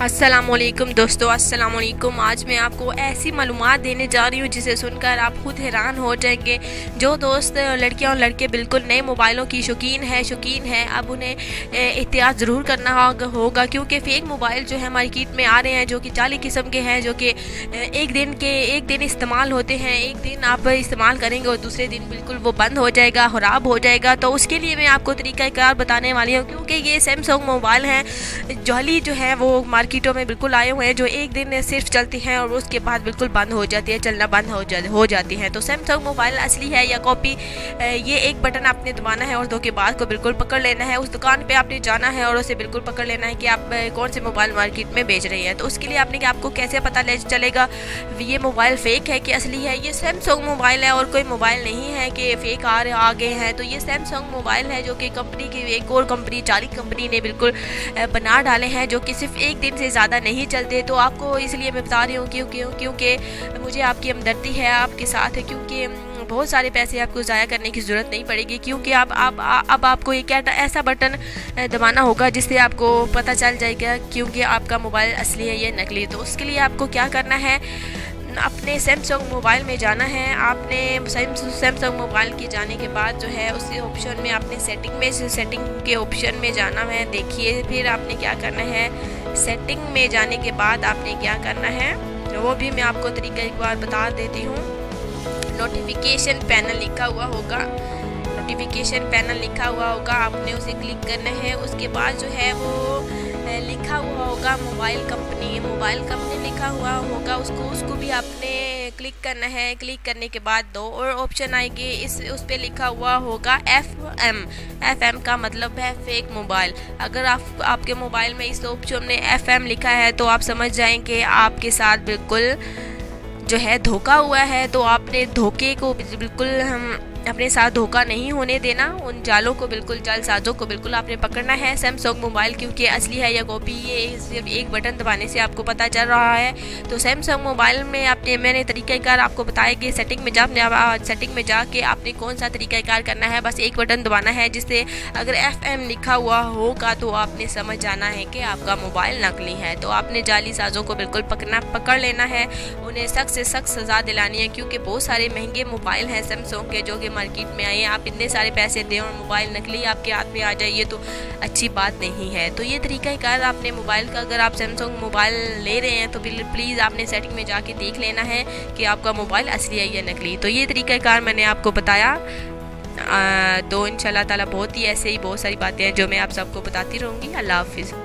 अस्सलामुअलैकुम दोस्तों, अस्सलामुअलैकुम। आज मैं आपको ऐसी मालूमात देने जा रही हूँ जिसे सुनकर आप खुद हैरान हो जाएंगे। जो दोस्त लड़कियाँ और लड़के बिल्कुल नए मोबाइलों की शौकीन है, अब उन्हें एहतियात ज़रूर करना होगा क्योंकि फ़ेक मोबाइल जो है मार्केट में आ रहे हैं, जो कि जाली किस्म के हैं, जो कि एक दिन इस्तेमाल होते हैं, एक दिन आप इस्तेमाल करेंगे और दूसरे दिन बिल्कुल वो बंद हो जाएगा, ख़राब हो जाएगा। तो उसके लिए मैं आपको तरीक़ाकार बताने वाली हूँ, क्योंकि ये सैमसंग मोबाइल हैं जाली जो है वो मार्केटों में बिल्कुल आए हुए हैं, जो एक दिन सिर्फ चलती हैं और उसके बाद बिल्कुल बंद हो जाती है, चलना बंद हो जाती है। तो सैमसंग मोबाइल असली है या कॉपी, ये एक बटन आपने दबाना है और धोखेबाज को बिल्कुल पकड़ लेना है। उस दुकान पे आपने जाना है और उसे बिल्कुल पकड़ लेना है कि आप कौन से मोबाइल मार्केट में बेच रही हैं। तो उसके लिए आपको कैसे पता चलेगा ये मोबाइल फ़ेक है कि असली है। ये सैमसंग मोबाइल है और कोई मोबाइल नहीं है कि फ़ेक आ गए हैं। तो ये सैमसंग मोबाइल है जो कि कंपनी की एक और कंपनी जाली कंपनी ने बिल्कुल बना डाले हैं, जो कि सिर्फ एक दिन से ज़्यादा नहीं चलते। तो आपको इसलिए मैं बता रही हूँ क्योंकि मुझे आपकी हमदर्दी है, आपके साथ है, क्योंकि बहुत सारे पैसे आपको ज़ाया करने की ज़रूरत नहीं पड़ेगी, क्योंकि अब आपको एक ऐसा बटन दबाना होगा जिससे आपको पता चल जाएगा क्योंकि आपका मोबाइल असली है या नकली। तो उसके लिए आपको क्या करना है, अपने सैमसंग मोबाइल में जाना है। आपने सैमसंग मोबाइल के जाने के बाद जो है उस ऑप्शन में आपने सेटिंग के ऑप्शन में जाना है। देखिए, फिर आपने क्या करना है, सेटिंग में जाने के बाद आपने क्या करना है वो भी मैं आपको तरीका एक बार बता देती हूँ। नोटिफिकेशन पैनल लिखा हुआ होगा, आपने उसे क्लिक करना है। उसके बाद जो है वो लिखा हुआ होगा मोबाइल कंपनी लिखा हुआ होगा, उसको भी आपने क्लिक करना है। क्लिक करने के बाद दो और ऑप्शन आएंगे, उस पर लिखा हुआ होगा FM का मतलब है फेक मोबाइल। अगर आपके मोबाइल में इस ऑप्शन में FM लिखा है तो आप समझ जाएंगे आपके साथ बिल्कुल जो है धोखा हुआ है। तो आपने धोखे को बिल्कुल अपने साथ धोखा नहीं होने देना। उन जालों को बिल्कुल, जालसाजों को बिल्कुल आपने पकड़ना है। सैमसंग मोबाइल क्योंकि असली है या कॉपी, ये सिर्फ एक बटन दबाने से आपको पता चल रहा है। तो सैमसंग मोबाइल में मैंने तरीक़ाकार आपको बताया कि सेटिंग में जाके आपने कौन सा तरीक़ाकार करना है। बस एक बटन दबाना है, जिससे अगर FM लिखा हुआ होगा तो आपने समझ जाना है कि आपका मोबाइल नकली है। तो आपने जाली साजों को बिल्कुल पकड़ लेना है, उन्हें सख्त से सख्त सज़ा दिलानी है, क्योंकि बहुत सारे महंगे मोबाइल हैं सैमसंग के जो कि मार्केट में आए। आप इतने सारे पैसे दें और मोबाइल नकली आपके हाथ में आ जाए, ये तो अच्छी बात नहीं है। तो ये तरीक़ाकार आपने मोबाइल का, अगर आप सैमसंग मोबाइल ले रहे हैं तो प्लीज़ आपने सेटिंग में जाके देख लेना है कि आपका मोबाइल असली है या नकली। तो ये तरीक़ाकार मैंने आपको बताया। तो इंशाल्लाह ताला बहुत सारी बातें हैं जो मैं आप सबको बताती रहूँगी। अल्लाह हाफिज़।